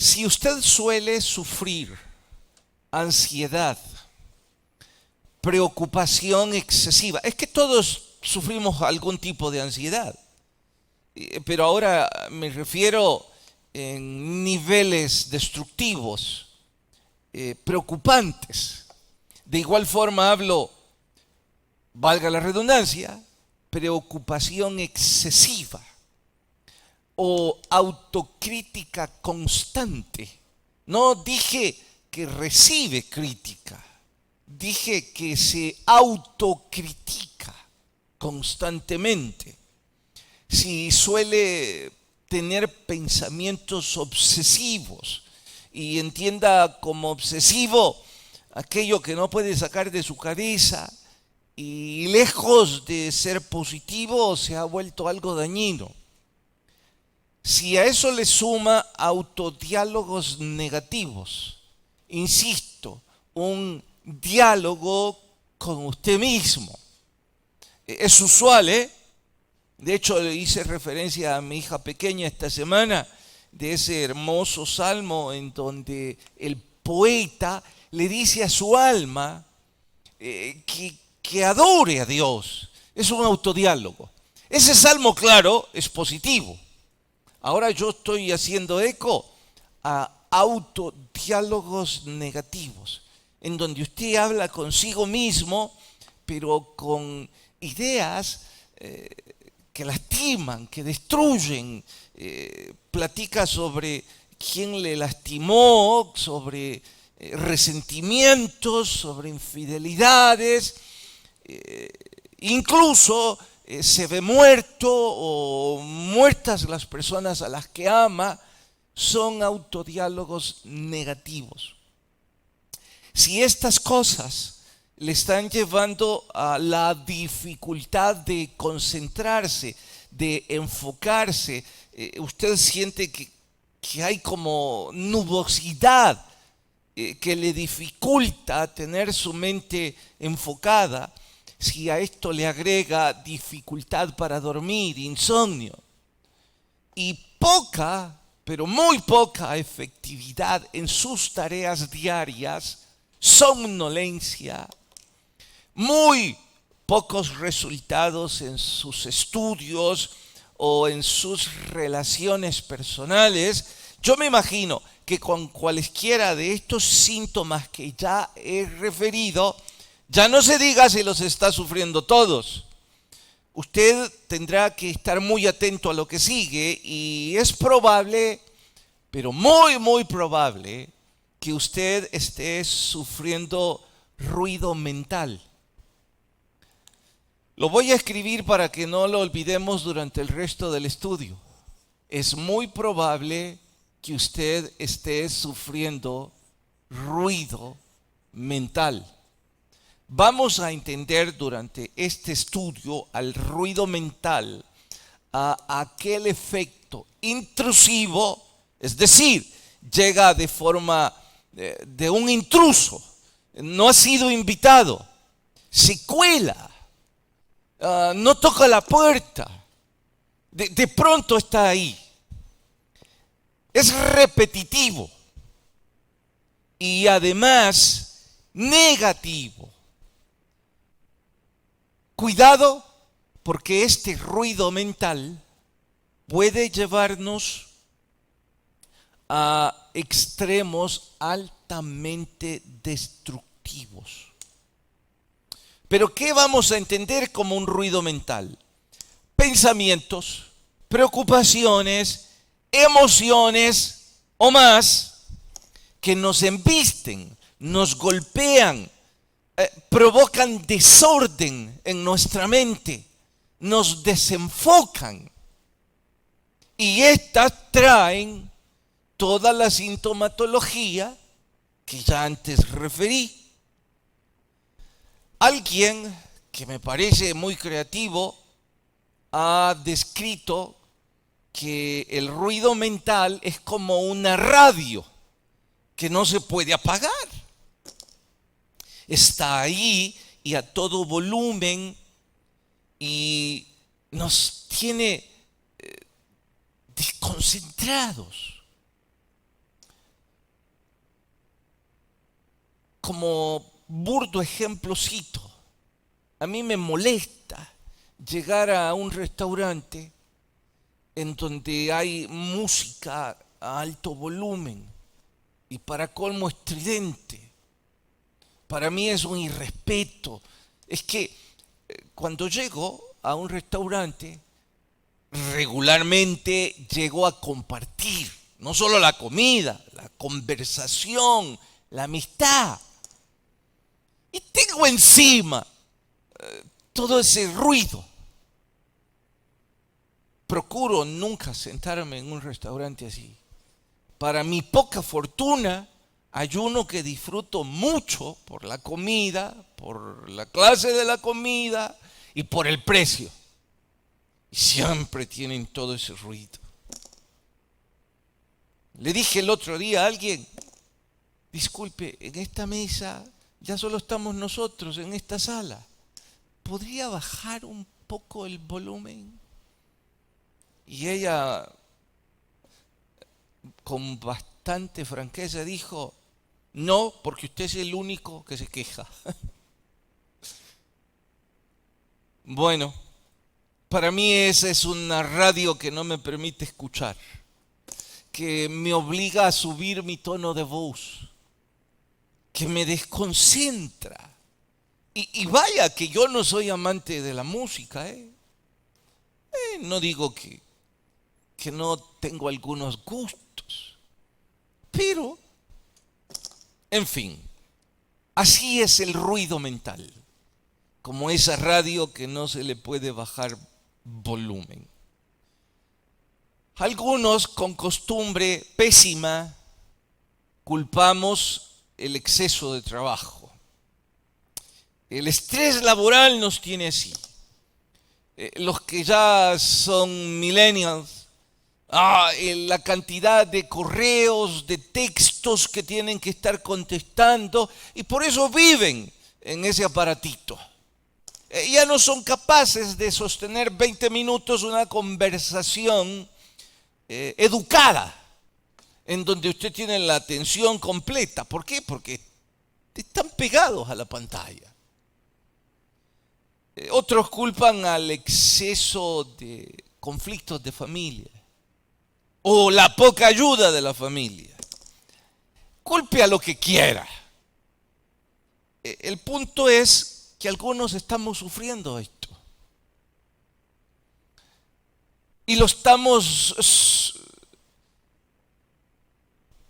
Si usted suele sufrir ansiedad, preocupación excesiva, es que todos sufrimos algún tipo de ansiedad, pero ahora me refiero en niveles destructivos, preocupantes. De igual forma hablo, valga la redundancia, preocupación excesiva o autocrítica constante. No dije que recibe crítica, dije que se autocritica constantemente. Si suele tener pensamientos obsesivos, y entienda como obsesivo aquello que no puede sacar de su cabeza, y lejos de ser positivo se ha vuelto algo dañino. Si a eso le suma autodiálogos negativos, insisto, un diálogo con usted mismo. Es usual, ¿eh? De hecho, le hice referencia a mi hija pequeña esta semana de ese hermoso salmo en donde el poeta le dice a su alma que adore a Dios. Es un autodiálogo. Ese salmo, claro, es positivo. Ahora yo estoy haciendo eco a autodiálogos negativos, en donde usted habla consigo mismo, pero con ideas que lastiman, que destruyen, platica sobre quién le lastimó, sobre resentimientos, sobre infidelidades, incluso se ve muerto o muertas las personas a las que ama. Son autodiálogos negativos. Si estas cosas le están llevando a la dificultad de concentrarse, de enfocarse, usted siente que hay como nubosidad que le dificulta tener su mente enfocada. Si a esto le agrega dificultad para dormir, insomnio y poca, pero muy poca efectividad en sus tareas diarias, somnolencia, muy pocos resultados en sus estudios o en sus relaciones personales, yo me imagino que con cualesquiera de estos síntomas que ya he referido, ya no se diga si los está sufriendo todos. Usted tendrá que estar muy atento a lo que sigue y es probable, pero muy, muy probable, que usted esté sufriendo ruido mental. Lo voy a escribir para que no lo olvidemos durante el resto del estudio. Es muy probable que usted esté sufriendo ruido mental. Vamos a entender durante este estudio al ruido mental, a aquel efecto intrusivo, es decir, llega de forma de un intruso, no ha sido invitado, se cuela, no toca la puerta, de pronto está ahí. Es repetitivo y además negativo. Cuidado, porque este ruido mental puede llevarnos a extremos altamente destructivos. Pero ¿qué vamos a entender como un ruido mental? Pensamientos, preocupaciones, emociones o más que nos embisten, nos golpean, provocan desorden en nuestra mente, nos desenfocan y estas traen toda la sintomatología que ya antes referí. Alguien que me parece muy creativo ha descrito que el ruido mental es como una radio que no se puede apagar. Está ahí y a todo volumen y nos tiene desconcentrados. como burdo ejemplo cito, a mí me molesta llegar a un restaurante en donde hay música a alto volumen y para colmo estridente. Para mí es un irrespeto. Es que cuando llego a un restaurante, regularmente llego a compartir, no solo la comida, la conversación, la amistad. Y tengo encima todo ese ruido. Procuro nunca sentarme en un restaurante así. Para mi poca fortuna, hay uno que disfruto mucho por la comida, por la clase de la comida y por el precio. Y siempre tienen todo ese ruido. Le dije el otro día a alguien, disculpe, en esta mesa ya solo estamos nosotros en esta sala. ¿Podría bajar un poco el volumen? Y ella, con bastante franqueza, dijo, no, porque usted es el único que se queja. Bueno, para mí esa es una radio que no me permite escuchar, que me obliga a subir mi tono de voz, que me desconcentra. Y vaya que yo no soy amante de la música, no digo que no tengo algunos gustos, pero, en fin, así es el ruido mental, como esa radio que no se le puede bajar volumen. Algunos, con costumbre pésima, culpamos el exceso de trabajo. El estrés laboral nos tiene así. Los que ya son millennials, la cantidad de correos, de textos que tienen que estar contestando, y por eso viven en ese aparatito. Ya no son capaces de sostener 20 minutos una conversación educada, en donde usted tiene la atención completa. ¿Por qué? Porque están pegados a la pantalla. Otros culpan al exceso de conflictos de familia o la poca ayuda de la familia. Culpe a lo que quiera. El punto es que algunos estamos sufriendo esto. Y lo estamos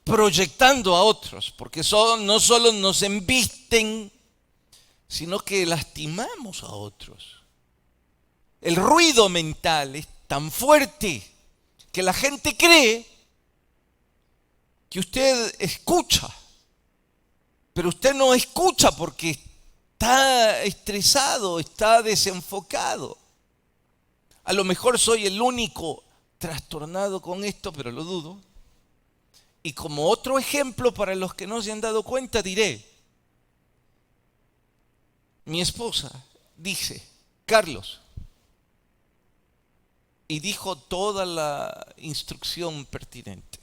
proyectando a otros, porque no solo nos embisten, sino que lastimamos a otros. El ruido mental es tan fuerte que la gente cree que usted escucha, pero usted no escucha porque está estresado, está desenfocado. A lo mejor soy el único trastornado con esto, pero lo dudo. Y como otro ejemplo para los que no se han dado cuenta, diré, mi esposa dice, Carlos, y dijo toda la instrucción pertinente.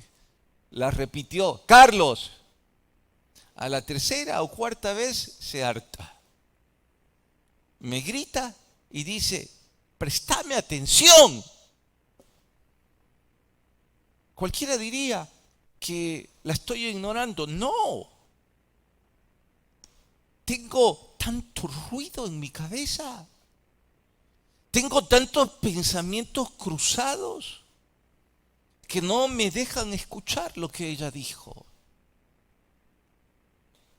La repitió, Carlos. A la tercera o cuarta vez se harta. Me grita y dice, préstame atención. Cualquiera diría que la estoy ignorando. No. Tengo tanto ruido en mi cabeza. Tengo tantos pensamientos cruzados que no me dejan escuchar lo que ella dijo.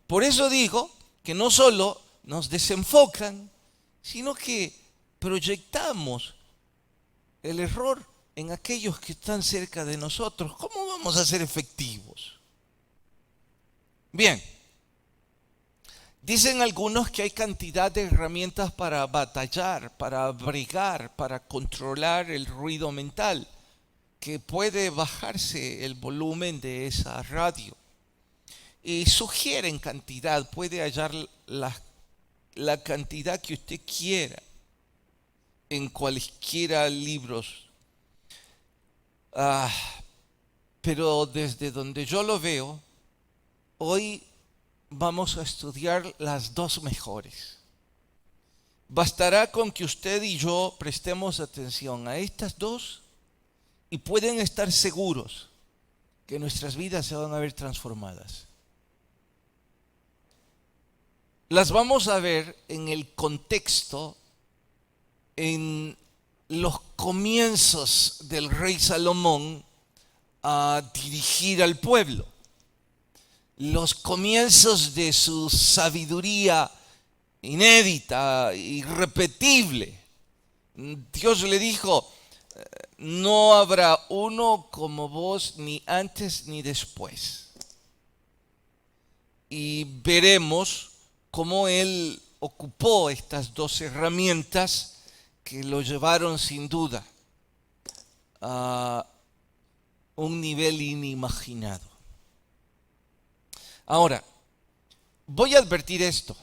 Por eso digo que no solo nos desenfocan, sino que proyectamos el error en aquellos que están cerca de nosotros. ¿Cómo vamos a ser efectivos? Bien, dicen algunos que hay cantidad de herramientas para batallar, para bregar, para controlar el ruido mental, que puede bajarse el volumen de esa radio. Y sugieren cantidad, puede hallar la cantidad que usted quiera en cualquiera libros. Pero desde donde yo lo veo, hoy vamos a estudiar las dos mejores. Bastará con que usted y yo prestemos atención a estas dos y pueden estar seguros que nuestras vidas se van a ver transformadas. Las vamos a ver en el contexto, en los comienzos del rey Salomón a dirigir al pueblo. Los comienzos de su sabiduría inédita, irrepetible. Dios le dijo: no habrá uno como vos ni antes ni después. Y veremos cómo él ocupó estas dos herramientas que lo llevaron sin duda a un nivel inimaginado. Ahora, voy a advertir esto.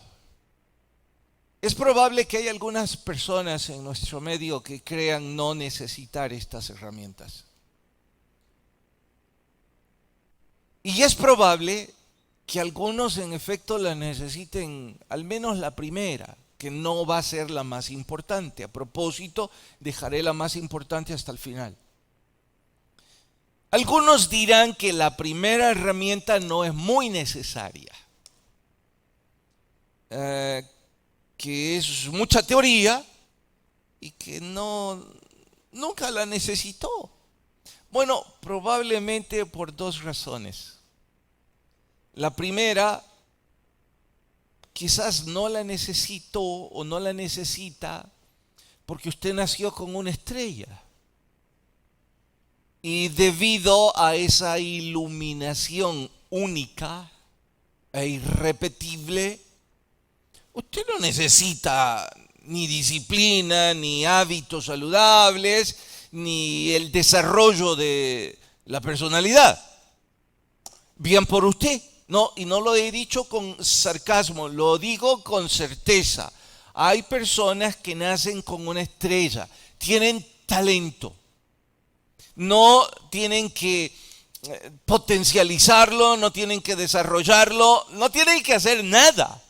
Es probable que haya algunas personas en nuestro medio que crean no necesitar estas herramientas. Y es probable que algunos en efecto las necesiten, al menos la primera, que no va a ser la más importante. A propósito, dejaré la más importante hasta el final. Algunos dirán que la primera herramienta no es muy necesaria, que es mucha teoría y que nunca la necesitó. Bueno, probablemente por dos razones. La primera, quizás no la necesitó o no la necesita porque usted nació con una estrella. Y debido a esa iluminación única e irrepetible, usted no necesita ni disciplina, ni hábitos saludables, ni el desarrollo de la personalidad. Bien por usted. No, y no lo he dicho con sarcasmo, lo digo con certeza. Hay personas que nacen con una estrella, tienen talento. No tienen que potencializarlo, no tienen que desarrollarlo, no tienen que hacer nada.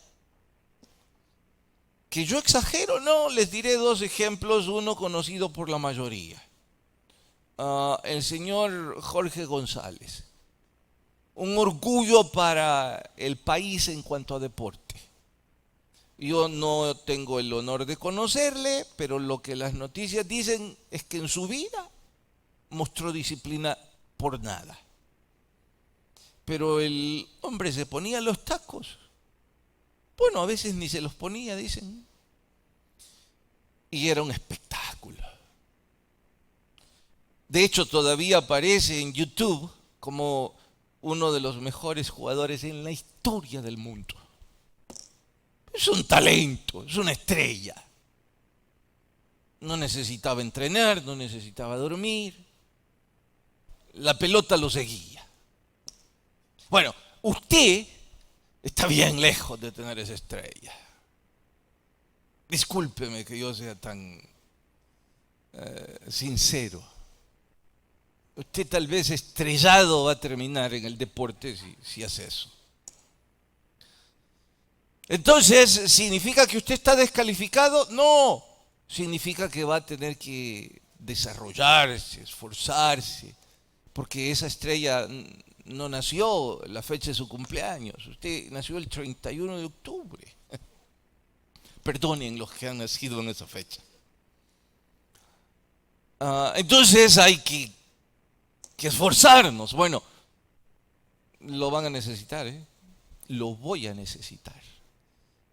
Que yo exagero, no, les diré dos ejemplos, uno conocido por la mayoría. El señor Jorge González. Un orgullo para el país en cuanto a deporte. Yo no tengo el honor de conocerle, pero lo que las noticias dicen es que en su vida mostró disciplina por nada. Pero el hombre se ponía los tacos. Bueno, a veces ni se los ponía, dicen. Y era un espectáculo. De hecho, todavía aparece en YouTube como uno de los mejores jugadores en la historia del mundo. Es un talento, es una estrella. No necesitaba entrenar, no necesitaba dormir. La pelota lo seguía. Bueno, usted está bien lejos de tener esa estrella. Discúlpeme que yo sea tan sincero. Usted tal vez estrellado va a terminar en el deporte si hace eso. Entonces, ¿significa que usted está descalificado? No, significa que va a tener que desarrollarse, esforzarse, porque esa estrella no nació la fecha de su cumpleaños. Usted nació el 31 de octubre. Perdonen los que han nacido en esa fecha. Entonces hay que esforzarnos. Bueno, lo van a necesitar, lo voy a necesitar.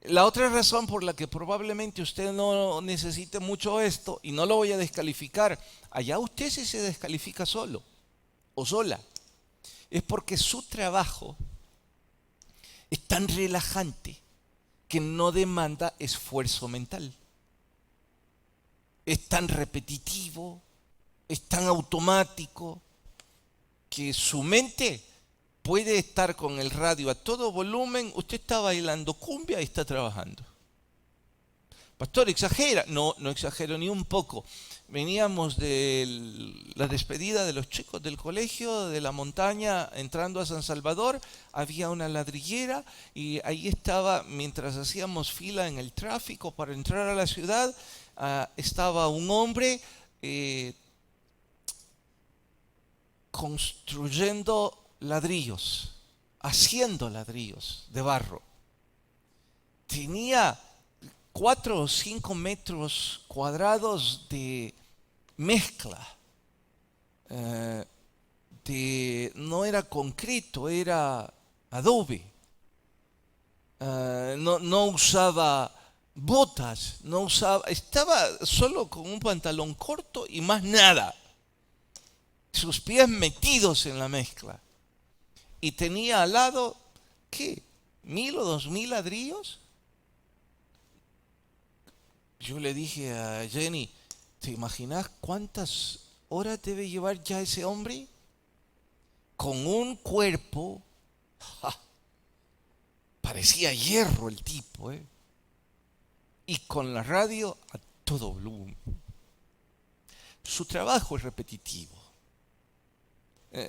La otra razón por la que probablemente usted no necesite mucho esto, y no lo voy a descalificar, allá usted sí se descalifica solo o sola, es porque su trabajo es tan relajante que no demanda esfuerzo mental. Es tan repetitivo, es tan automático, que su mente puede estar con el radio a todo volumen, usted está bailando cumbia y está trabajando. pastor, exagera. No, no exagero ni un poco. Veníamos de la despedida de los chicos del colegio, de la montaña, entrando a San Salvador. Había una ladrillera y ahí estaba, mientras hacíamos fila en el tráfico para entrar a la ciudad, estaba un hombre construyendo ladrillos, haciendo ladrillos de barro. Tenía 4 o 5 metros cuadrados de mezcla. No era concreto, era adobe. No usaba botas, estaba solo con un pantalón corto y más nada. Sus pies metidos en la mezcla. Y tenía al lado, ¿qué? 1,000 o 2,000 ladrillos. Yo le dije a Jenny, ¿te imaginas cuántas horas debe llevar ya ese hombre? Con un cuerpo, parecía hierro el tipo, y con la radio a todo volumen. Su trabajo es repetitivo.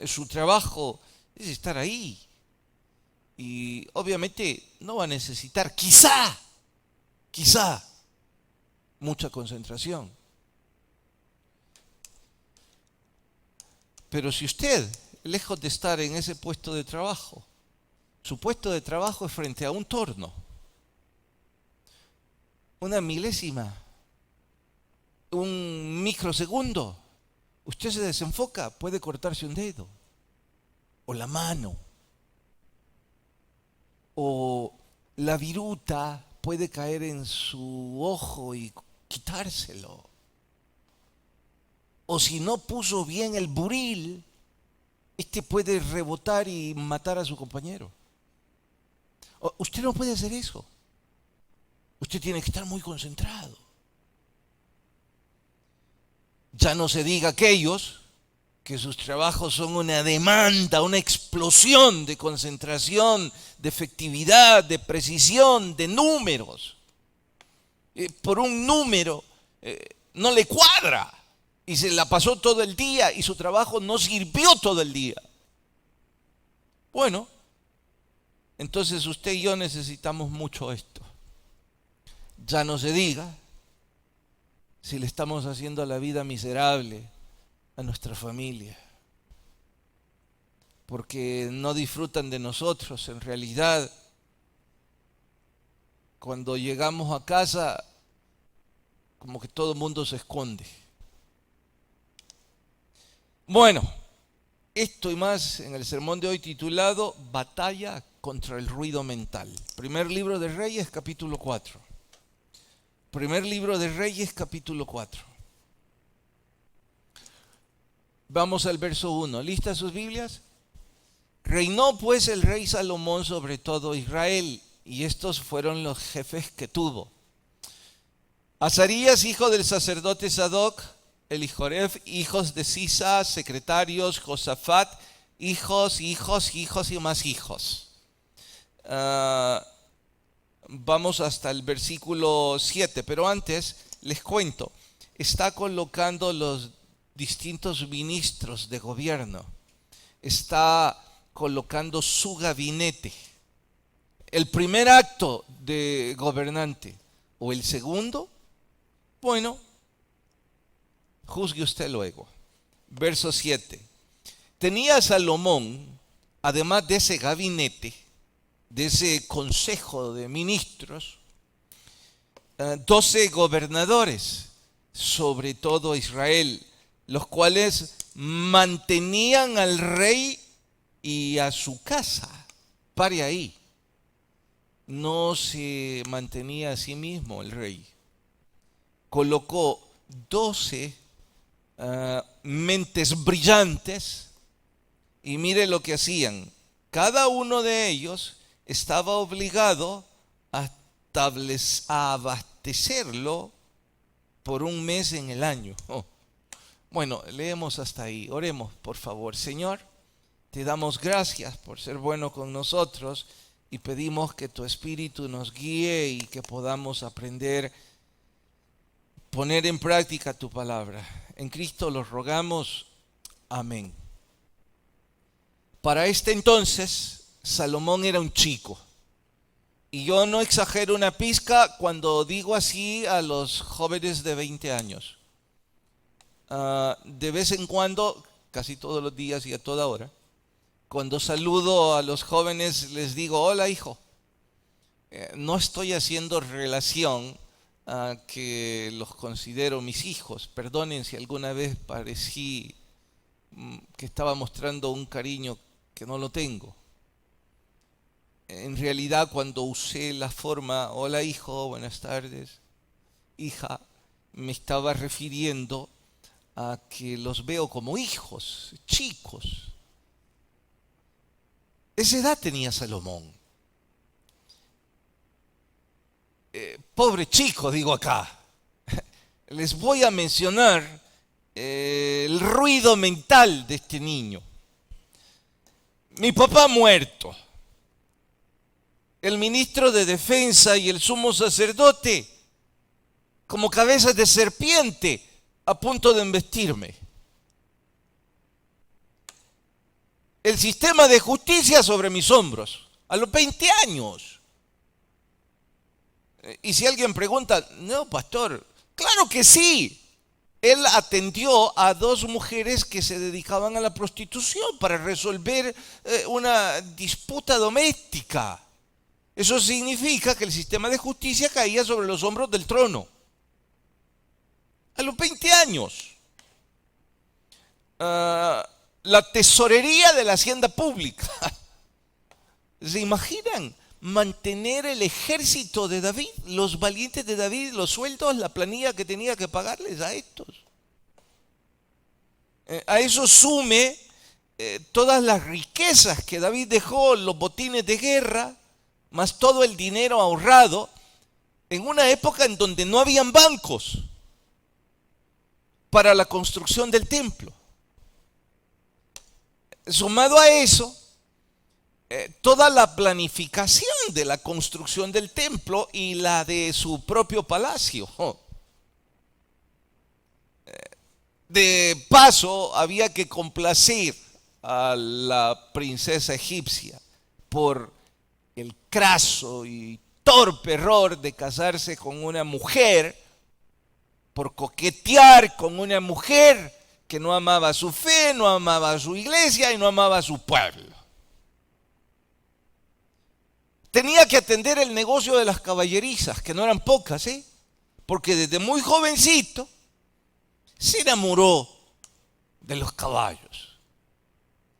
Su trabajo es estar ahí. Y obviamente no va a necesitar, quizá, mucha concentración. Pero si usted, lejos de estar en ese puesto de trabajo, su puesto de trabajo es frente a un torno, una milésima, un microsegundo, usted se desenfoca, puede cortarse un dedo, o la mano, o la viruta puede caer en su ojo y quitárselo. O si no puso bien el buril, puede rebotar y matar a su compañero. Usted no puede hacer eso. Usted tiene que estar muy concentrado. Ya no se diga aquellos que sus trabajos son una demanda, una explosión de concentración, de efectividad, de precisión, de números. Por un número no le cuadra y se la pasó todo el día y su trabajo no sirvió todo el día. Bueno, entonces usted y yo necesitamos mucho esto. Ya no se diga si le estamos haciendo la vida miserable a nuestra familia, porque no disfrutan de nosotros. En realidad, cuando llegamos a casa, como que todo el mundo se esconde. Bueno, esto y más en el sermón de hoy titulado Batalla contra el ruido mental. Primer libro de Reyes, capítulo 4. Primer libro de Reyes, capítulo 4. Vamos al verso 1. ¿Listas sus Biblias? Reinó pues el rey Salomón sobre todo Israel, y estos fueron los jefes que tuvo: Azarías, hijo del sacerdote Sadoc; Elijoref, hijos de Sisa, secretarios; Josafat, hijos y más hijos. Vamos hasta el versículo 7, pero antes les cuento, está colocando los distintos ministros de gobierno, está colocando su gabinete. El primer acto de gobernante o el segundo, bueno, juzgue usted luego. Verso 7. Tenía Salomón, además de ese gabinete, de ese consejo de ministros, 12 gobernadores sobre todo Israel, los cuales mantenían al rey y a su casa. Pare ahí. No se mantenía a sí mismo el rey. Colocó 12 mentes brillantes y mire lo que hacían. Cada uno de ellos estaba obligado a abastecerlo por un mes en el año. Bueno, leemos hasta ahí. Oremos, por favor. Señor, te damos gracias por ser bueno con nosotros y pedimos que tu Espíritu nos guíe y que podamos aprender poner en práctica tu palabra. En Cristo los rogamos. Amén. Para este entonces, Salomón era un chico. Y yo no exagero una pizca cuando digo así a los jóvenes de 20 años. De vez en cuando, casi todos los días y a toda hora, cuando saludo a los jóvenes les digo: hola, hijo. No estoy haciendo relación a que los considero mis hijos. Perdonen si alguna vez parecí que estaba mostrando un cariño que no lo tengo. En realidad, cuando usé la forma hola, hijo, buenas tardes, hija, me estaba refiriendo a que los veo como hijos, chicos. Esa edad tenía Salomón. Pobre chico, digo acá. Les voy a mencionar el ruido mental de este niño. Mi papá muerto. El ministro de Defensa y el sumo sacerdote como cabezas de serpiente a punto de embestirme. El sistema de justicia sobre mis hombros a los 20 años. Y si alguien pregunta: no, pastor, claro que sí. Él atendió a 2 mujeres que se dedicaban a la prostitución para resolver una disputa doméstica. Eso significa que el sistema de justicia caía sobre los hombros del trono. A los 20 años. La tesorería de la hacienda pública. ¿Se imaginan mantener el ejército de David, los valientes de David, los sueldos, la planilla que tenía que pagarles a estos? A eso sume todas las riquezas que David dejó, los botines de guerra, más todo el dinero ahorrado, en una época en donde no habían bancos para la construcción del templo. Sumado a eso, toda la planificación de la construcción del templo y la de su propio palacio. De paso, había que complacer a la princesa egipcia por el craso y torpe error de casarse con una mujer, por coquetear con una mujer que no amaba su fe, no amaba su iglesia y no amaba su pueblo. Tenía que atender el negocio de las caballerizas, que no eran pocas, porque desde muy jovencito se enamoró de los caballos.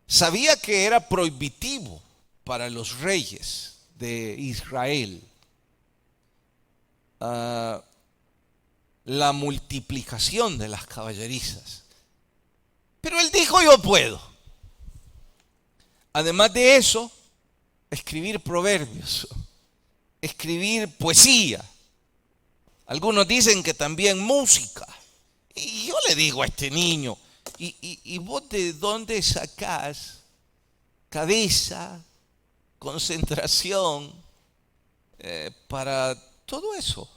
Sabía que era prohibitivo para los reyes de Israel la multiplicación de las caballerizas. Pero él dijo: yo puedo. Además de eso, escribir proverbios, escribir poesía. Algunos dicen que también música. Y yo le digo a este niño: ¿y vos de dónde sacás cabeza, concentración para todo eso?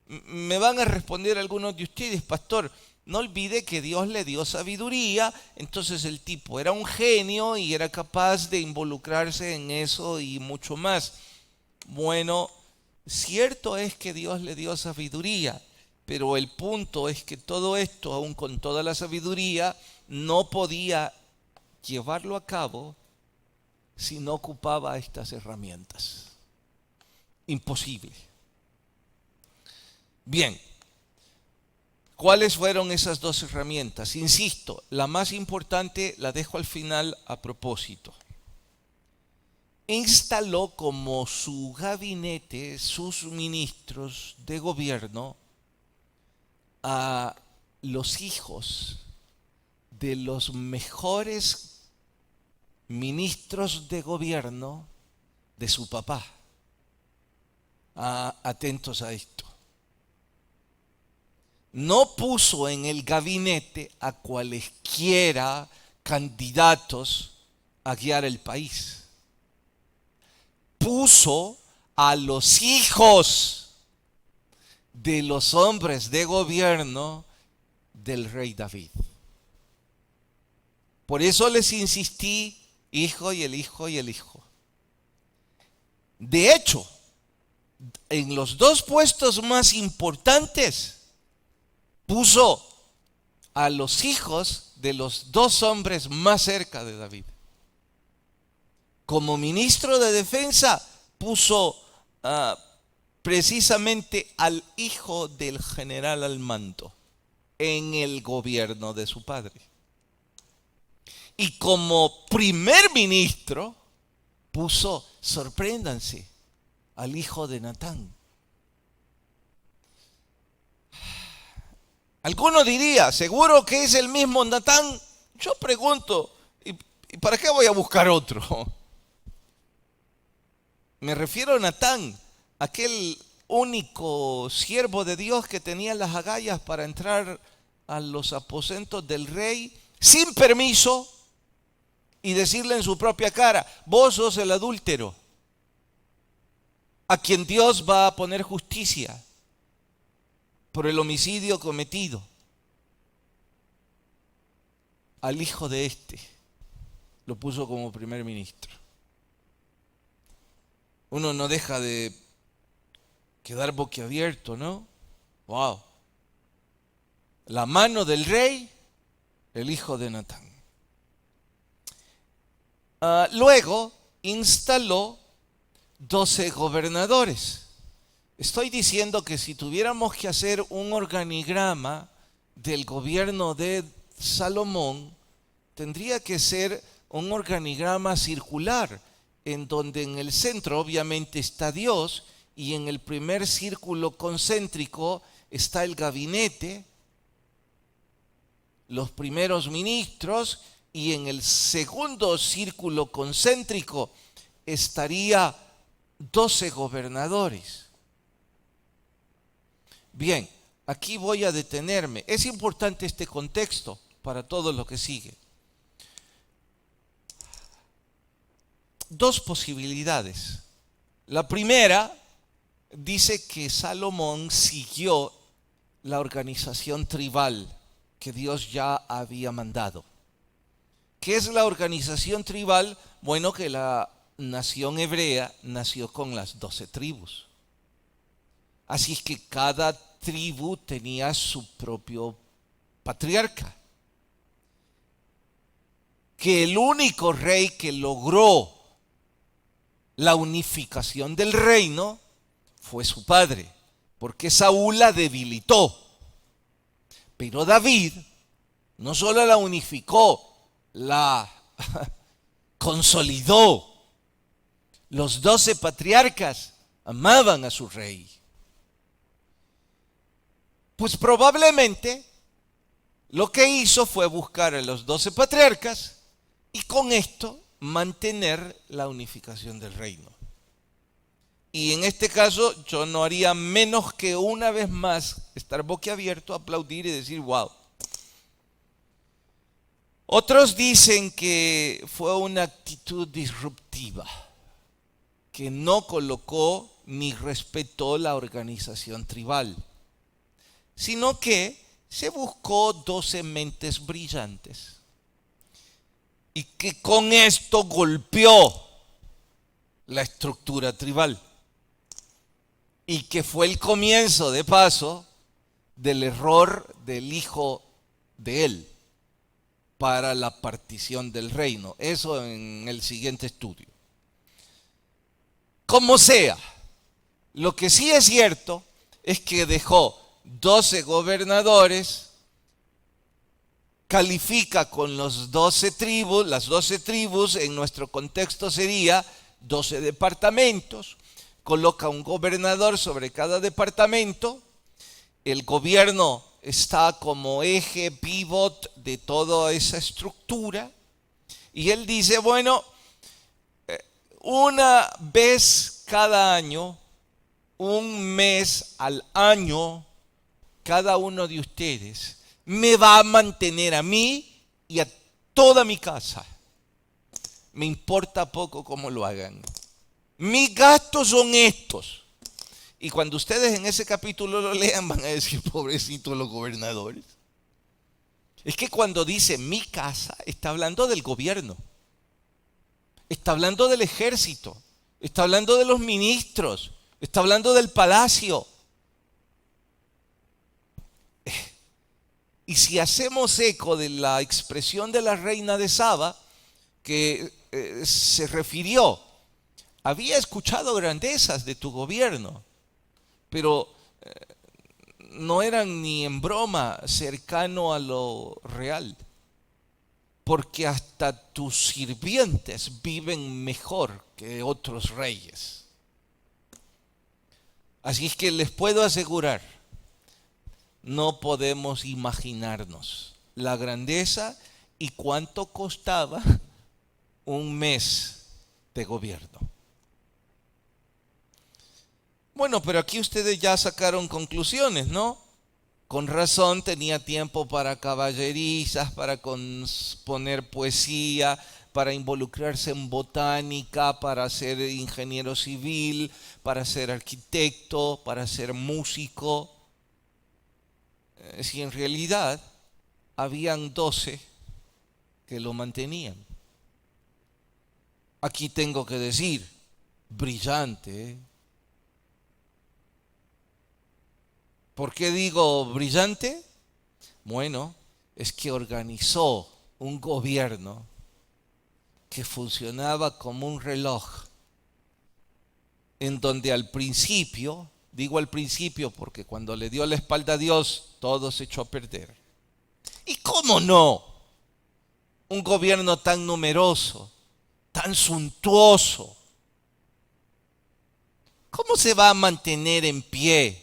Me van a responder algunos de ustedes: pastor, no olvide que Dios le dio sabiduría, entonces el tipo era un genio y era capaz de involucrarse en eso y mucho más. Bueno, cierto es que Dios le dio sabiduría, pero el punto es que todo esto, aun con toda la sabiduría, no podía llevarlo a cabo si no ocupaba estas herramientas. Imposible. Bien, ¿cuáles fueron esas 2 herramientas? Insisto, la más importante la dejo al final a propósito. Instaló como su gabinete, sus ministros de gobierno, a los hijos de los mejores ministros de gobierno de su papá. Atentos a esto. No puso en el gabinete a cualesquiera candidatos a guiar el país. Puso a los hijos de los hombres de gobierno del rey David. Por eso les insistí, hijo y el hijo y el hijo. De hecho, en los dos puestos más importantes, puso a los hijos de los dos hombres más cerca de David. Como ministro de defensa, puso precisamente al hijo del general al mando en el gobierno de su padre. Y como primer ministro, puso, sorpréndanse, al hijo de Natán. Alguno diría, ¿seguro que es el mismo Natán? Yo pregunto, ¿y para qué voy a buscar otro? Me refiero a Natán, aquel único siervo de Dios que tenía las agallas para entrar a los aposentos del rey sin permiso y decirle en su propia cara, vos sos el adúltero, a quien Dios va a poner justicia por el homicidio cometido. Al hijo de este lo puso como primer ministro. Uno no deja de quedar boquiabierto, ¿no? ¡Wow! La mano del rey, el hijo de Natán. Luego instaló 12 gobernadores. Estoy diciendo que si tuviéramos que hacer un organigrama del gobierno de Salomón, tendría que ser un organigrama circular, en donde en el centro obviamente está Dios y en el primer círculo concéntrico está el gabinete, los primeros ministros, y en el segundo círculo concéntrico estaría 12 gobernadores. Bien, aquí voy a detenerme. Es importante este contexto para todo lo que sigue. Dos posibilidades. La primera dice que Salomón siguió la organización tribal que Dios ya había mandado. ¿Qué es la organización tribal? Bueno, que la nación hebrea nació con las 12 tribus. Así es que cada tribu tenía su propio patriarca. Que el único rey que logró la unificación del reino fue su padre, porque Saúl la debilitó. Pero David no solo la unificó, la consolidó. Los 12 patriarcas amaban a su rey. Pues probablemente lo que hizo fue buscar a los 12 patriarcas y con esto mantener la unificación del reino. Y en este caso yo no haría menos que una vez más estar boquiabierto, aplaudir y decir wow. Otros dicen que fue una actitud disruptiva, que no colocó ni respetó la organización tribal, sino que se buscó 12 mentes brillantes y que con esto golpeó la estructura tribal y que fue el comienzo, de paso, del error del hijo de él para la partición del reino. Eso en el siguiente estudio. Como sea, lo que sí es cierto es que dejó 12 gobernadores, califica con los 12 tribus, las 12 tribus en nuestro contexto sería 12 departamentos, coloca un gobernador sobre cada departamento, el gobierno está como eje pivot de toda esa estructura y él dice, bueno, una vez cada año, un mes al año, cada uno de ustedes me va a mantener a mí y a toda mi casa. Me importa poco cómo lo hagan. Mis gastos son estos. Y cuando ustedes en ese capítulo lo lean van a decir, pobrecitos los gobernadores. Es que cuando dice mi casa, está hablando del gobierno, está hablando del ejército, está hablando de los ministros, está hablando del palacio. Y si hacemos eco de la expresión de la reina de Saba, que se refirió, había escuchado grandezas de tu gobierno, pero no eran ni en broma cercano a lo real, porque hasta tus sirvientes viven mejor que otros reyes. Así es que les puedo asegurar, no podemos imaginarnos la grandeza y cuánto costaba un mes de gobierno. Bueno, pero aquí ustedes ya sacaron conclusiones, ¿no? Con razón tenía tiempo para caballerizas, para componer poesía, para involucrarse en botánica, para ser ingeniero civil, para ser arquitecto, para ser músico. Si en realidad habían 12 que lo mantenían. Aquí tengo que decir, brillante, ¿eh? ¿Por qué digo brillante? Bueno, es que organizó un gobierno que funcionaba como un reloj, en donde al principio, digo al principio porque cuando le dio la espalda a Dios, todo se echó a perder. ¿Y cómo no? Un gobierno tan numeroso, tan suntuoso, ¿cómo se va a mantener en pie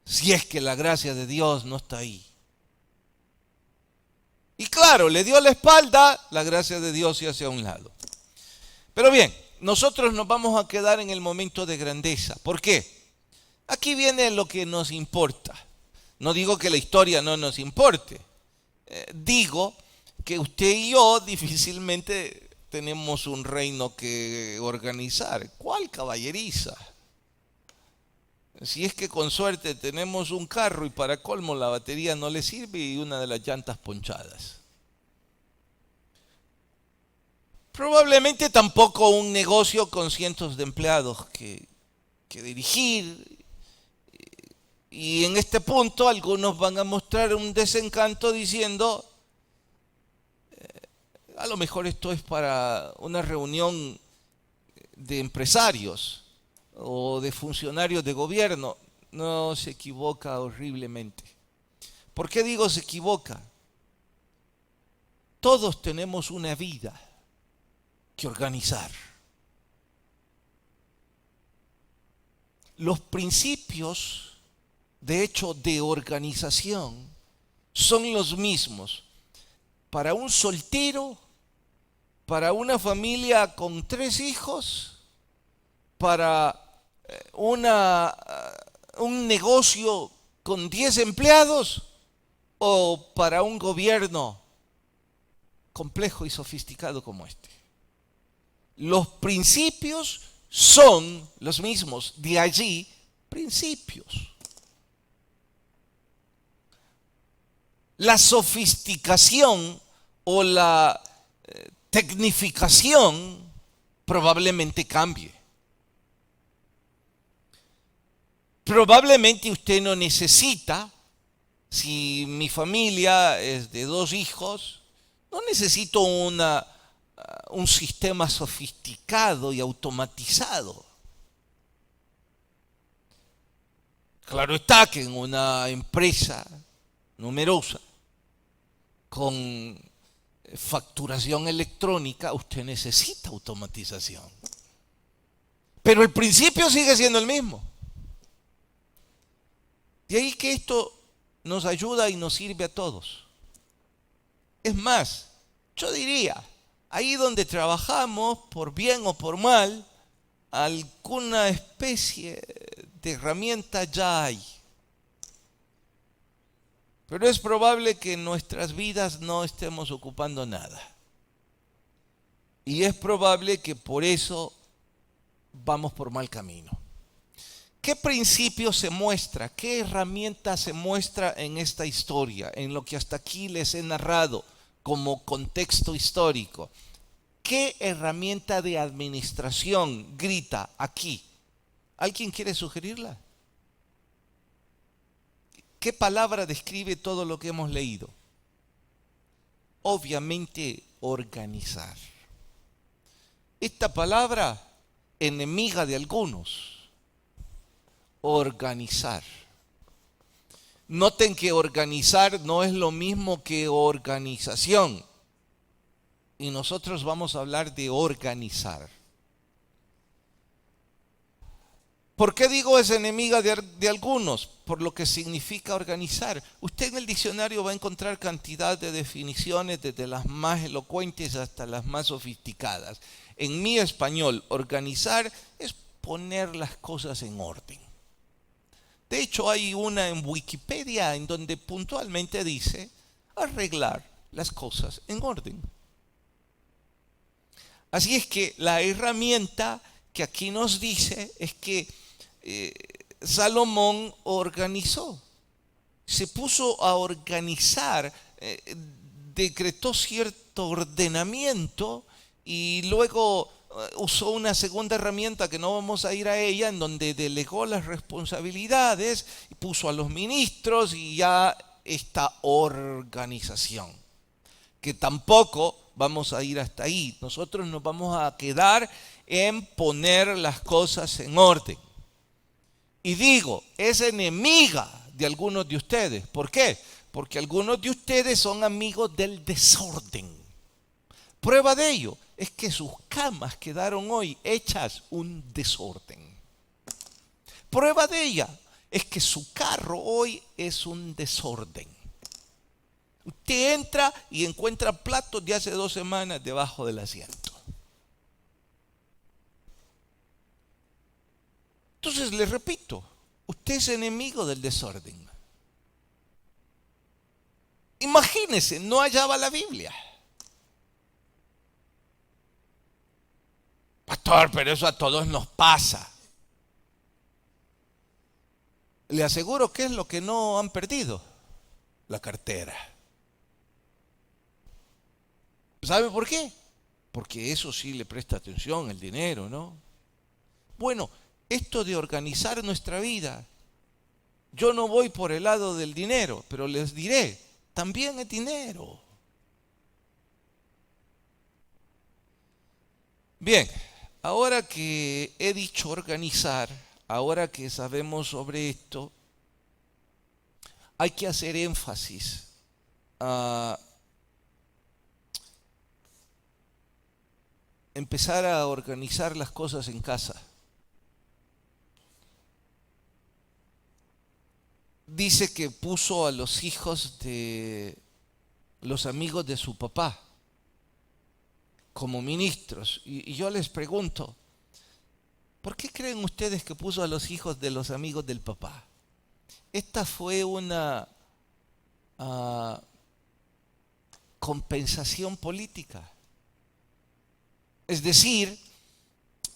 si es que la gracia de Dios no está ahí? Y claro, le dio la espalda, la gracia de Dios se hace a un lado. Pero bien, nosotros nos vamos a quedar en el momento de grandeza. ¿Por qué? Aquí viene lo que nos importa. No digo que la historia no nos importe. Digo que usted y yo difícilmente tenemos un reino que organizar. ¿Cuál caballeriza? Si es que con suerte tenemos un carro y para colmo la batería no le sirve y una de las llantas ponchadas. Probablemente tampoco un negocio con cientos de empleados que dirigir. Y en este punto algunos van a mostrar un desencanto diciendo, a lo mejor esto es para una reunión de empresarios o de funcionarios de gobierno. No, se equivoca horriblemente. ¿Por qué digo se equivoca? Todos tenemos una vida que organizar. Los principios, de hecho, de organización son los mismos para un soltero, para una familia con 3 hijos, para un negocio con 10 empleados o para un gobierno complejo y sofisticado como este. Los principios son los mismos, de allí principios. La sofisticación o la tecnificación probablemente cambie. Probablemente usted no necesita, si mi familia es de 2 hijos, no necesito un sistema sofisticado y automatizado. Claro está que en una empresa numerosa con facturación electrónica usted necesita automatización. Pero el principio sigue siendo el mismo. De ahí que esto nos ayuda y nos sirve a todos. Es más, yo diría, ahí donde trabajamos, por bien o por mal, alguna especie de herramienta ya hay. Pero es probable que en nuestras vidas no estemos ocupando nada. Y es probable que por eso vamos por mal camino. ¿Qué principio se muestra? ¿Qué herramienta se muestra en esta historia? En lo que hasta aquí les he narrado como contexto histórico. ¿Qué herramienta de administración grita aquí? ¿Alguien quiere sugerirla? ¿Qué palabra describe todo lo que hemos leído? Obviamente, organizar. Esta palabra, enemiga de algunos, organizar. Noten que organizar no es lo mismo que organización. Y nosotros vamos a hablar de organizar. ¿Por qué digo es enemiga de algunos? Por lo que significa organizar. Usted en el diccionario va a encontrar cantidad de definiciones, desde las más elocuentes hasta las más sofisticadas. En mi español, organizar es poner las cosas en orden. De hecho, hay una en Wikipedia en donde puntualmente dice arreglar las cosas en orden. Así es que la herramienta que aquí nos dice es que Salomón organizó, se puso a organizar, decretó cierto ordenamiento y luego usó una segunda herramienta que no vamos a ir a ella, en donde delegó las responsabilidades, puso a los ministros y ya esta organización, que tampoco vamos a ir hasta ahí. Nosotros nos vamos a quedar en poner las cosas en orden. Y digo, es enemiga de algunos de ustedes. ¿Por qué? Porque algunos de ustedes son amigos del desorden. Prueba de ello es que sus camas quedaron hoy hechas un desorden. Prueba de ella es que su carro hoy es un desorden. Usted entra y encuentra platos de hace 2 semanas debajo del asiento. Entonces, les repito, usted es enemigo del desorden. Imagínese, no hallaba la Biblia. Pastor, pero eso a todos nos pasa. Le aseguro que es lo que no han perdido: la cartera. ¿Sabe por qué? Porque eso sí le presta atención, el dinero, ¿no? Bueno, esto de organizar nuestra vida, yo no voy por el lado del dinero, pero les diré, también es dinero. Bien, ahora que he dicho organizar, ahora que sabemos sobre esto, hay que hacer énfasis a empezar a organizar las cosas en casa. Dice que puso a los hijos de los amigos de su papá como ministros. Y yo les pregunto, ¿por qué creen ustedes que puso a los hijos de los amigos del papá? Esta fue una compensación política. Es decir,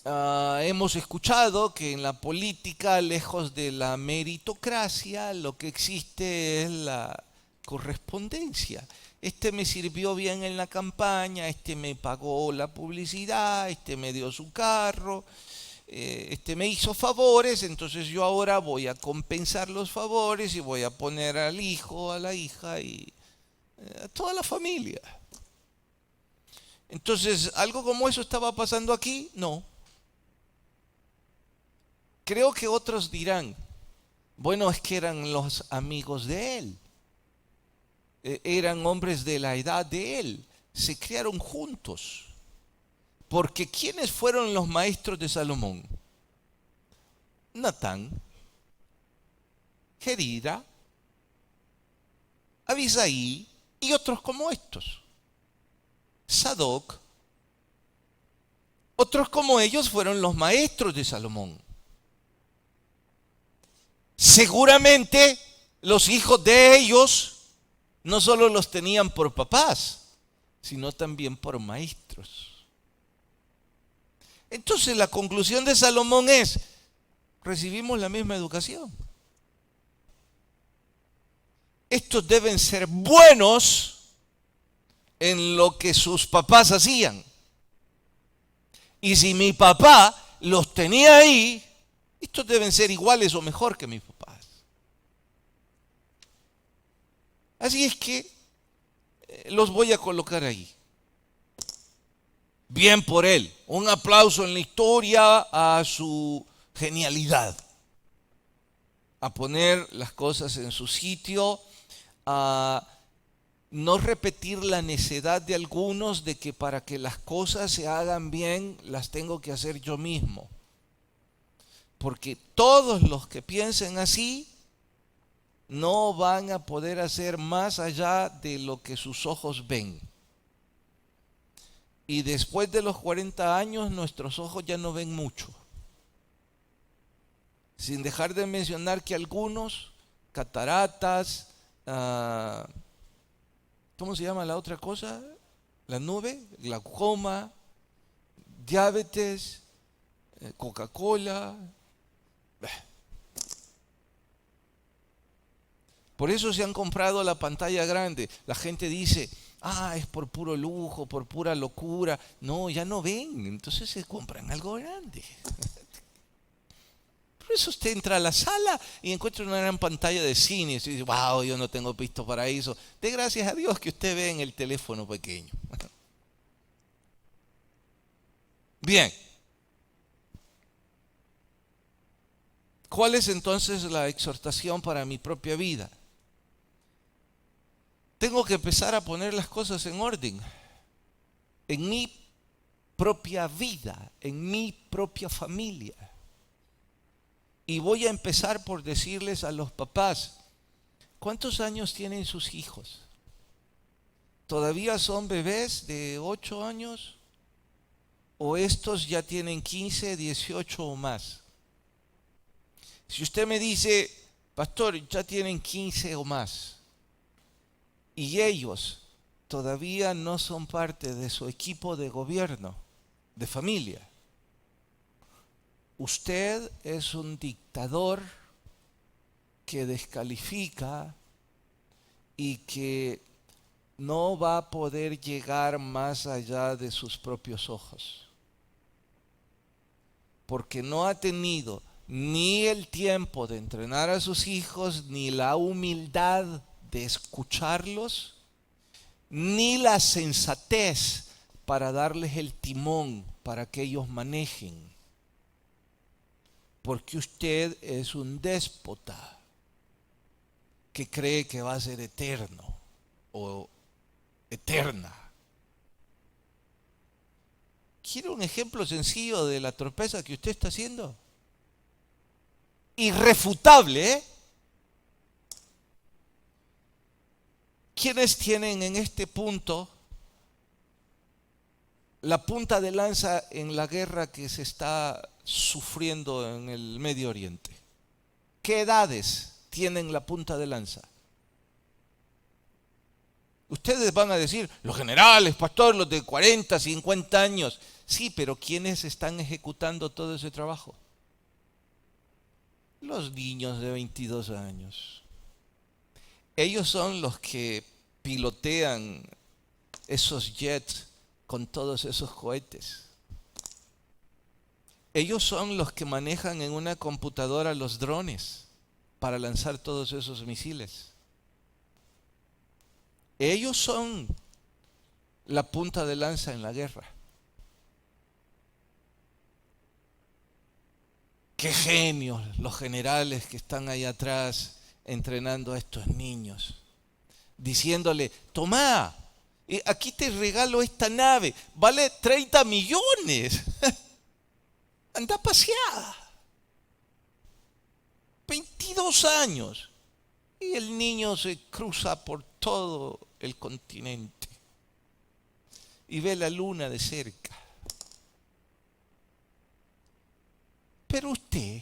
hemos escuchado que en la política, lejos de la meritocracia, lo que existe es la correspondencia. Este me sirvió bien en la campaña, este me pagó la publicidad, este me dio su carro, este me hizo favores, entonces yo ahora voy a compensar los favores y voy a poner al hijo, a la hija y a toda la familia. Entonces, ¿algo como eso estaba pasando aquí? No. Creo que otros dirán, bueno, es que eran los amigos de él, eran hombres de la edad de él, se criaron juntos. Porque ¿quiénes fueron los maestros de Salomón? Natán, Jerida, Abisaí y otros como estos. Sadoc, otros como ellos fueron los maestros de Salomón. Seguramente los hijos de ellos no solo los tenían por papás, sino también por maestros. Entonces la conclusión de Salomón es, recibimos la misma educación. Estos deben ser buenos en lo que sus papás hacían. Y si mi papá los tenía ahí, estos deben ser iguales o mejor que mis papás. Así es que los voy a colocar ahí. Bien por él. Un aplauso en la historia a su genialidad. A poner las cosas en su sitio, a no repetir la necedad de algunos de que para que las cosas se hagan bien las tengo que hacer yo mismo. Porque todos los que piensen así no van a poder hacer más allá de lo que sus ojos ven. Y después de los 40 años nuestros ojos ya no ven mucho. Sin dejar de mencionar que algunos, cataratas, ¿cómo se llama la otra cosa? La nube, glaucoma, diabetes, Coca-Cola. Por eso se han comprado la pantalla grande. La gente dice, es por puro lujo, por pura locura. No, ya no ven, entonces se compran algo grande. Por eso usted entra a la sala y encuentra una gran pantalla de cine y dice, wow, yo no tengo visto para eso. De gracias a Dios que usted ve en el teléfono pequeño. Bien. ¿Cuál es entonces la exhortación para mi propia vida? Tengo que empezar a poner las cosas en orden. En mi propia vida, en mi propia familia. Y voy a empezar por decirles a los papás, ¿cuántos años tienen sus hijos? ¿Todavía son bebés de 8 años? ¿O estos ya tienen 15, 18 o más? Si usted me dice, pastor, ya tienen 15 o más, y ellos todavía no son parte de su equipo de gobierno, de familia, usted es un dictador que descalifica y que no va a poder llegar más allá de sus propios ojos. Porque no ha tenido ni el tiempo de entrenar a sus hijos, ni la humildad de escucharlos, ni la sensatez para darles el timón para que ellos manejen. Porque usted es un déspota que cree que va a ser eterno o eterna. ¿Quiere un ejemplo sencillo de la torpeza que usted está haciendo? Irrefutable, ¿eh? ¿Quiénes tienen en este punto la punta de lanza en la guerra que se está sufriendo en el Medio Oriente? ¿Qué edades tienen la punta de lanza? Ustedes van a decir, los generales, pastor, los de 40, 50 años. Sí, pero ¿quiénes están ejecutando todo ese trabajo? Los niños de 22 años. Ellos son los que pilotean esos jets con todos esos cohetes. Ellos son los que manejan en una computadora los drones para lanzar todos esos misiles. Ellos son la punta de lanza en la guerra. Qué genios los generales que están ahí atrás entrenando a estos niños, diciéndole, tomá, aquí te regalo esta nave, vale 30 millones, anda paseada, 22 años, y el niño se cruza por todo el continente y ve la luna de cerca. Pero usted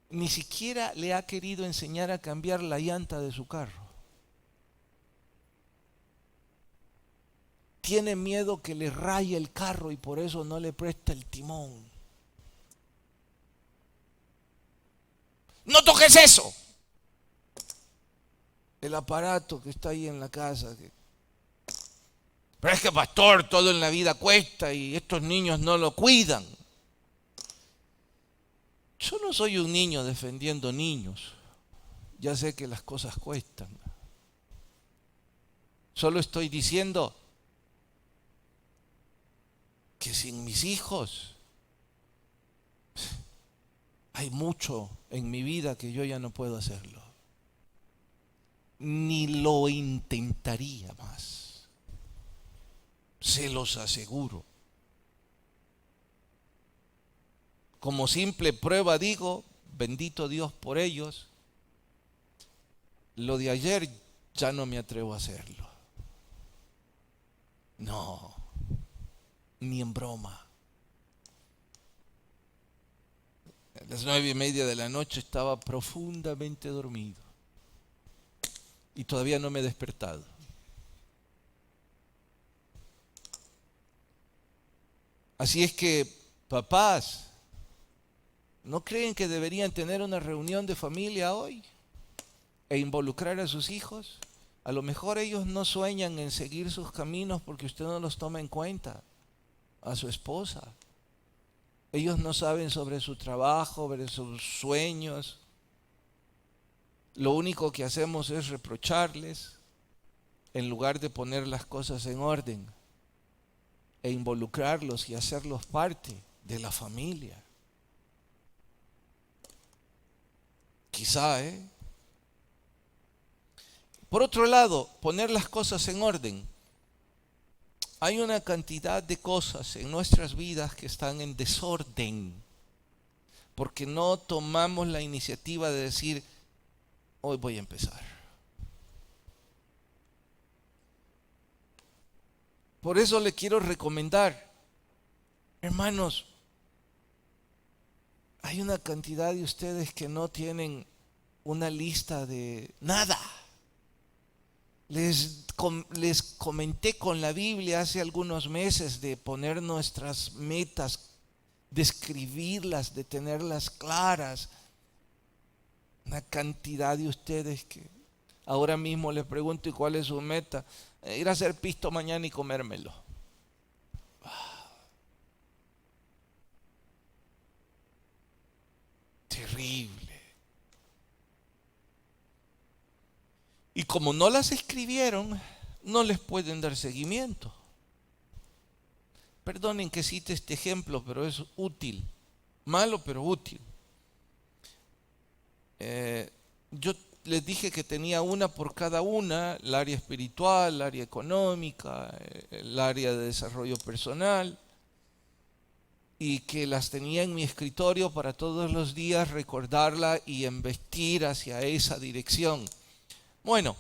ni siquiera le ha querido enseñar a cambiar la llanta de su carro. Tiene miedo que le raye el carro y por eso no le presta el timón. no toques eso. El aparato que está ahí en la casa. Pero es que, pastor, todo en la vida cuesta y estos niños no lo cuidan. Yo no soy un niño defendiendo niños. Ya sé que las cosas cuestan. Solo estoy diciendo que sin mis hijos hay mucho en mi vida que yo ya no puedo hacerlo. Ni lo intentaría más. Se los aseguro. Como simple prueba digo, bendito Dios por ellos, lo de ayer ya no me atrevo a hacerlo. No, ni en broma. A las 9:30 de la noche estaba profundamente dormido y todavía no me he despertado. Así es que, papás, ¿no creen que deberían tener una reunión de familia hoy e involucrar a sus hijos? A lo mejor ellos no sueñan en seguir sus caminos porque usted no los toma en cuenta. A su esposa. Ellos no saben sobre su trabajo, sobre sus sueños. Lo único que hacemos es reprocharles en lugar de poner las cosas en orden e involucrarlos y hacerlos parte de la familia. Quizá, Por otro lado, poner las cosas en orden. Hay una cantidad de cosas en nuestras vidas que están en desorden, porque no tomamos la iniciativa de decir, hoy voy a empezar. Por eso le quiero recomendar, hermanos, hay una cantidad de ustedes que no tienen una lista de nada. Les comenté con la Biblia hace algunos meses de poner nuestras metas, de escribirlas, de tenerlas claras. Una cantidad de ustedes que ahora mismo les pregunto, ¿y cuál es su meta? Ir a hacer pisto mañana y comérmelo. Terrible. Y como no las escribieron, no les pueden dar seguimiento. Perdonen que cite este ejemplo, pero es útil. Malo, pero útil. Yo les dije que tenía una por cada una, el área espiritual, el área económica, el área de desarrollo personal, y que las tenía en mi escritorio para todos los días recordarla y embestir hacia esa dirección. Bueno,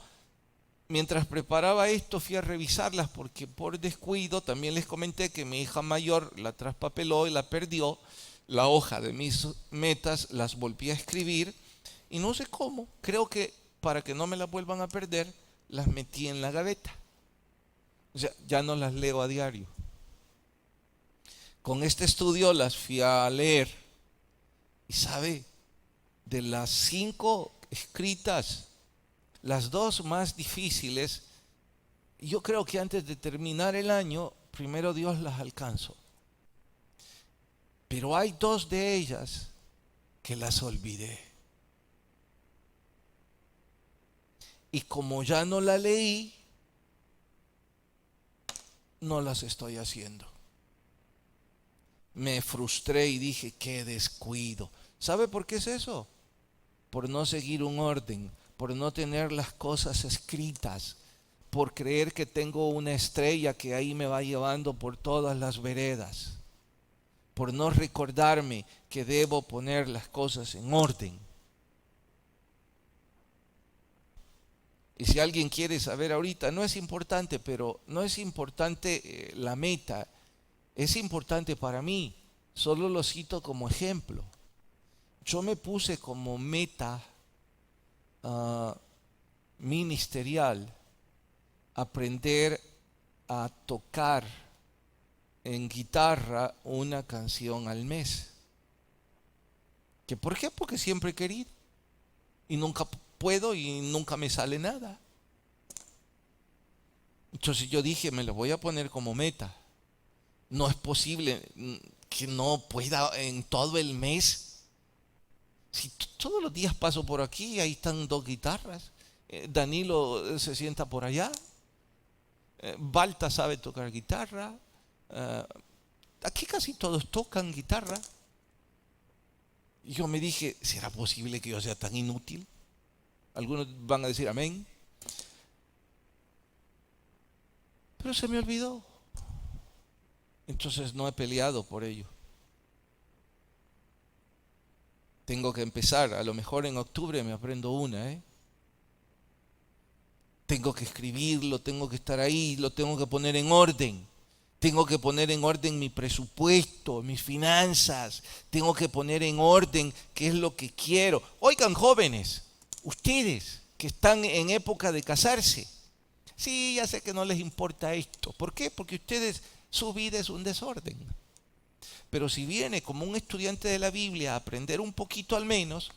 mientras preparaba esto fui a revisarlas porque por descuido también les comenté que mi hija mayor la traspapeló y la perdió. La hoja de mis metas las volví a escribir y no sé cómo, creo que para que no me las vuelvan a perder, las metí en la gaveta. O sea, ya no las leo a diario. Con este estudio las fui a leer y sabe, de las 5 escritas, las 2 más difíciles, yo creo que antes de terminar el año, primero Dios las alcanzó. Pero hay 2 de ellas que las olvidé. Y como ya no la leí, no las estoy haciendo. Me frustré y dije, qué descuido. ¿Sabe por qué es eso? Por no seguir un orden, por no tener las cosas escritas, por creer que tengo una estrella que ahí me va llevando por todas las veredas, por no recordarme que debo poner las cosas en orden. Y si alguien quiere saber ahorita, no es importante, pero no es importante la meta, es importante para mí, solo lo cito como ejemplo. Yo me puse como meta ministerial aprender a tocar en guitarra una canción al mes. ¿Que por qué? Porque siempre he querido. y nunca puedo y nunca me sale nada. Entonces yo dije, me lo voy a poner como meta. No es posible que no pueda en todo el mes. Si todos los días paso por aquí, ahí están 2 guitarras. Danilo se sienta por allá. Balta sabe tocar guitarra. Aquí casi todos tocan guitarra. Y yo me dije, ¿será posible que yo sea tan inútil? Algunos van a decir amén. Pero se me olvidó. Entonces no he peleado por ello. Tengo que empezar. A lo mejor en octubre me aprendo una. Tengo que escribirlo, tengo que estar ahí, lo tengo que poner en orden. Tengo que poner en orden mi presupuesto, mis finanzas. Tengo que poner en orden qué es lo que quiero. Oigan, jóvenes, ustedes que están en época de casarse. Sí, ya sé que no les importa esto. ¿Por qué? Porque ustedes, su vida es un desorden. Pero si viene como un estudiante de la Biblia a aprender un poquito al menos,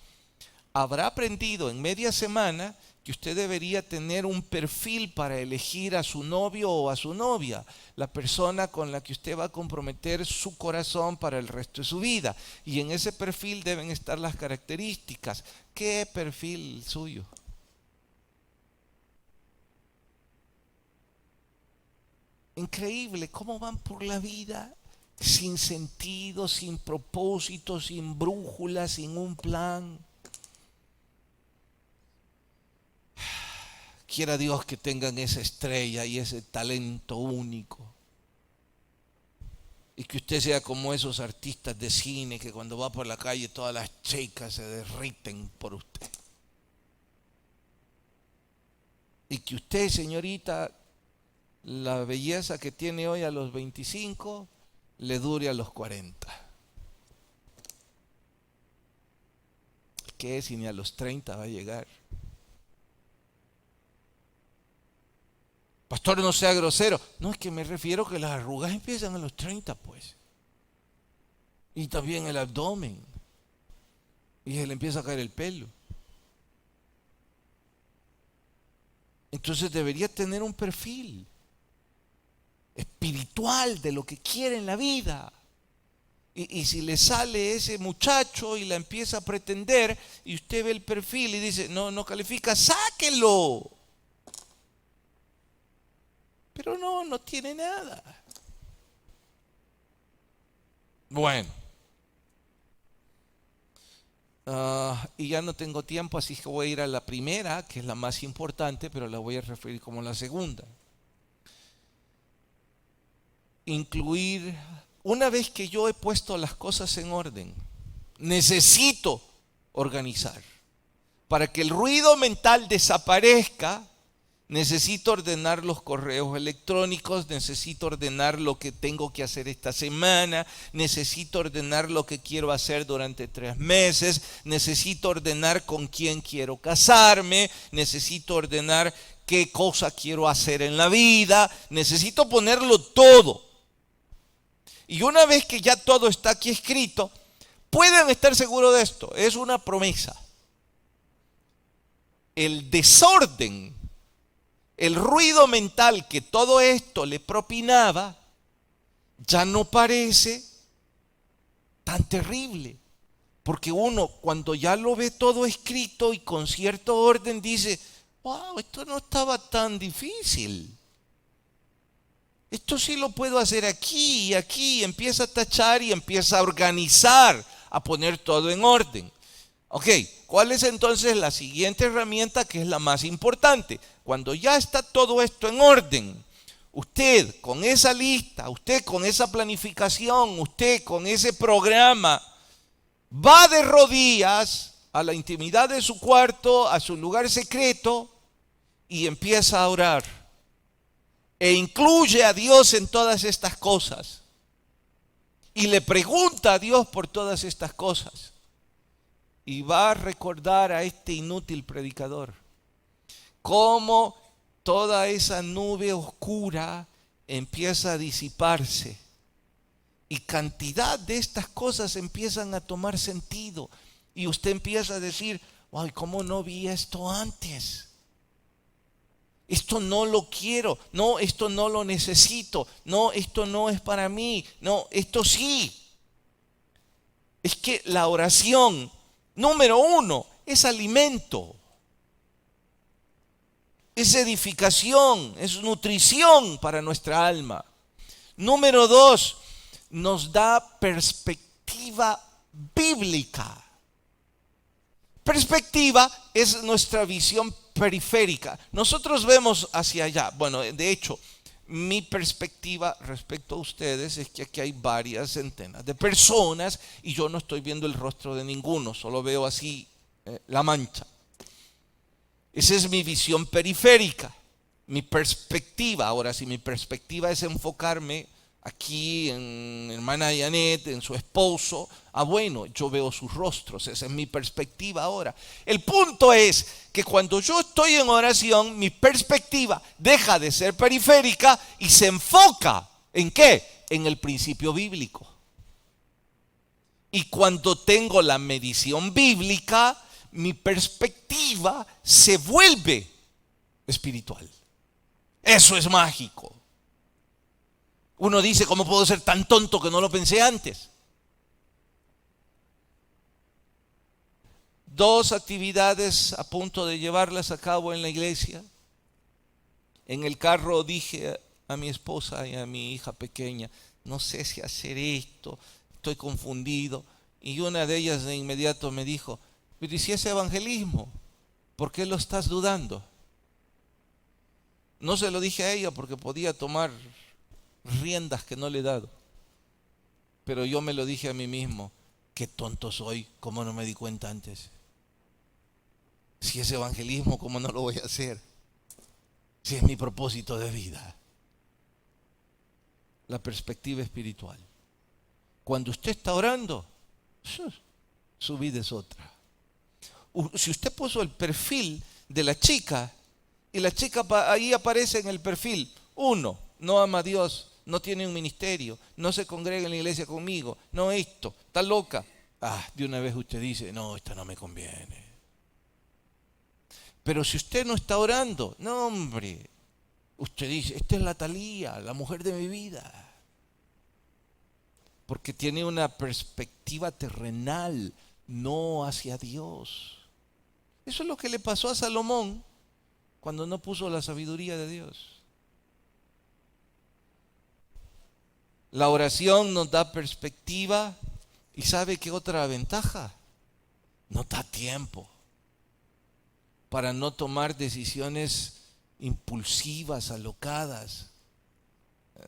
habrá aprendido en media semana que usted debería tener un perfil para elegir a su novio o a su novia, la persona con la que usted va a comprometer su corazón para el resto de su vida. Y en ese perfil deben estar las características. ¿Qué perfil suyo? Increíble cómo van por la vida sin sentido, sin propósito, sin brújula, sin un plan. Quiera Dios que tengan esa estrella y ese talento único. Y que usted sea como esos artistas de cine que cuando va por la calle todas las chicas se derriten por usted. Y que usted, señorita, la belleza que tiene hoy a los 25 le dure a los 40. ¿Qué? Si ni a los 30 va a llegar. Pastor, no sea grosero. No, es que me refiero que las arrugas empiezan a los 30, pues. Y también el abdomen. Y se le empieza a caer el pelo. Entonces debería tener un perfil espiritual de lo que quiere en la vida. Y si le sale ese muchacho y la empieza a pretender, y usted ve el perfil y dice, no califica, sáquelo. Pero no tiene nada. Bueno. Y ya no tengo tiempo, así que voy a ir a la primera, que es la más importante, pero la voy a referir como la segunda. Incluir, una vez que yo he puesto las cosas en orden, necesito organizar. Para que el ruido mental desaparezca, necesito ordenar los correos electrónicos, necesito ordenar lo que tengo que hacer esta semana, necesito ordenar lo que quiero hacer durante 3 meses, necesito ordenar con quién quiero casarme, necesito ordenar qué cosa quiero hacer en la vida, necesito ponerlo todo. Y una vez que ya todo está aquí escrito, pueden estar seguros de esto, es una promesa. El desorden, el ruido mental que todo esto le propinaba, ya no parece tan terrible. Porque uno, cuando ya lo ve todo escrito y con cierto orden, dice, wow, esto no estaba tan difícil. Esto sí lo puedo hacer aquí y aquí. Empieza a tachar y empieza a organizar, a poner todo en orden. Ok, ¿cuál es entonces la siguiente herramienta que es la más importante? Cuando ya está todo esto en orden, usted con esa lista, usted con esa planificación, usted con ese programa, va de rodillas a la intimidad de su cuarto, a su lugar secreto y empieza a orar. E incluye a Dios en todas estas cosas. Y le pregunta a Dios por todas estas cosas. Y va a recordar a este inútil predicador cómo toda esa nube oscura empieza a disiparse. Y cantidad de estas cosas empiezan a tomar sentido. Y usted empieza a decir, Ay, ¿cómo no vi esto antes? Esto no lo quiero, no, esto no lo necesito, no, esto no es para mí, no, esto sí. Es que la oración, número uno, es alimento, es edificación, es nutrición para nuestra alma. Número dos, nos da perspectiva bíblica. Perspectiva es nuestra visión periférica. Nosotros vemos hacia allá. Bueno, de hecho, mi perspectiva respecto a ustedes es que aquí hay varias centenas de personas y yo no estoy viendo el rostro de ninguno, solo veo así la mancha. Esa es mi visión periférica, mi perspectiva. Ahora, si mi perspectiva es enfocarme aquí en hermana Janet, en su esposo, bueno, yo veo sus rostros, esa es mi perspectiva ahora. El punto es que cuando yo estoy en oración, mi perspectiva deja de ser periférica y se enfoca ¿en qué? En el principio bíblico. Y cuando tengo la medición bíblica, mi perspectiva se vuelve espiritual. Eso es mágico. Uno dice, ¿cómo puedo ser tan tonto que no lo pensé antes? 2 actividades a punto de llevarlas a cabo en la iglesia. En el carro dije a mi esposa y a mi hija pequeña, no sé si hacer esto, estoy confundido. Y una de ellas de inmediato me dijo, pero ¿y si es evangelismo? ¿Por qué lo estás dudando? No se lo dije a ella porque podía tomar riendas que no le he dado. Pero yo me lo dije a mí mismo, qué tonto soy, ¿cómo no me di cuenta antes? Si es evangelismo, ¿cómo no lo voy a hacer? Si es mi propósito de vida. La perspectiva espiritual. Cuando usted está orando, su vida es otra. Si usted puso el perfil de la chica y la chica ahí aparece en el perfil, 1, no ama a Dios, no tiene un ministerio, no se congrega en la iglesia conmigo, no esto, está loca. De una vez usted dice, no, esta no me conviene. Pero si usted no está orando, no hombre, usted dice, esta es la Talía, la mujer de mi vida. Porque tiene una perspectiva terrenal, no hacia Dios. Eso es lo que le pasó a Salomón cuando no puso la sabiduría de Dios. La oración nos da perspectiva y ¿sabe qué otra ventaja? Nos da tiempo para no tomar decisiones impulsivas, alocadas,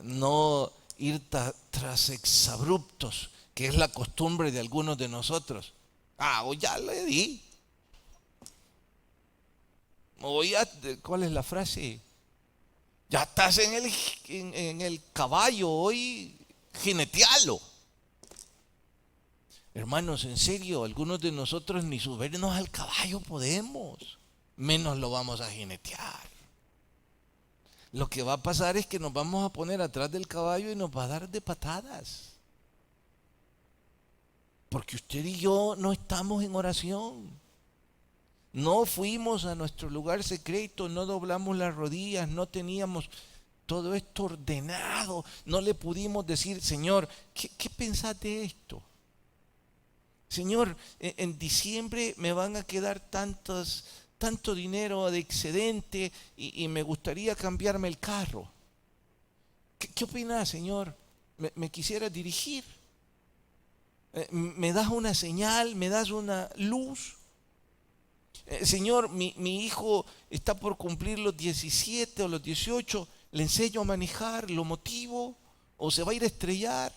no ir tras exabruptos, que es la costumbre de algunos de nosotros. O ya le di. O ya, ¿cuál es la frase? Ya estás en el caballo, hoy jinetealo. Hermanos, en serio, algunos de nosotros ni subirnos al caballo podemos, menos lo vamos a jinetear. Lo que va a pasar es que nos vamos a poner atrás del caballo y nos va a dar de patadas. Porque usted y yo no estamos en oración. No fuimos a nuestro lugar secreto, no doblamos las rodillas, no teníamos todo esto ordenado. No le pudimos decir, Señor, ¿qué pensás de esto? Señor, en diciembre me van a quedar tanto dinero de excedente y me gustaría cambiarme el carro. ¿Qué opinas, Señor? ¿Me quisieras dirigir? ¿Me das una señal? ¿Me das una luz? Señor, mi hijo está por cumplir los 17 o los 18, ¿le enseño a manejar? ¿Lo motivo? ¿O se va a ir a estrellar?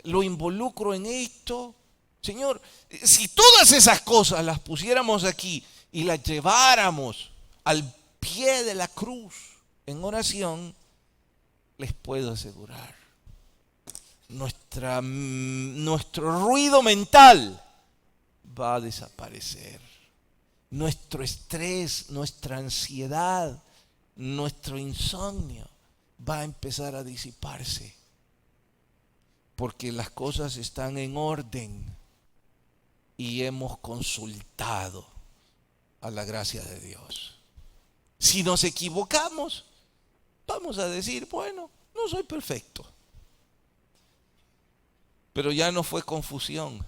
¿Lo involucro en esto? Señor, si todas esas cosas las pusiéramos aquí y las lleváramos al pie de la cruz en oración, les puedo asegurar, nuestro ruido mental va a desaparecer. Nuestro estrés, nuestra ansiedad, nuestro insomnio va a empezar a disiparse. Porque las cosas están en orden. y hemos consultado a la gracia de Dios. Si nos equivocamos, vamos a decir, bueno, no soy perfecto. Pero ya no fue confusión,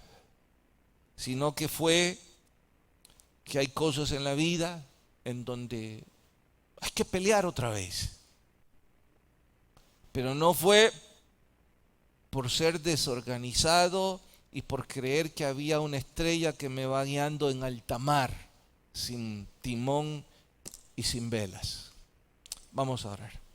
sino que fue que hay cosas en la vida en donde hay que pelear otra vez. Pero no fue por ser desorganizado y por creer que había una estrella que me va guiando en alta mar, sin timón y sin velas. Vamos a orar.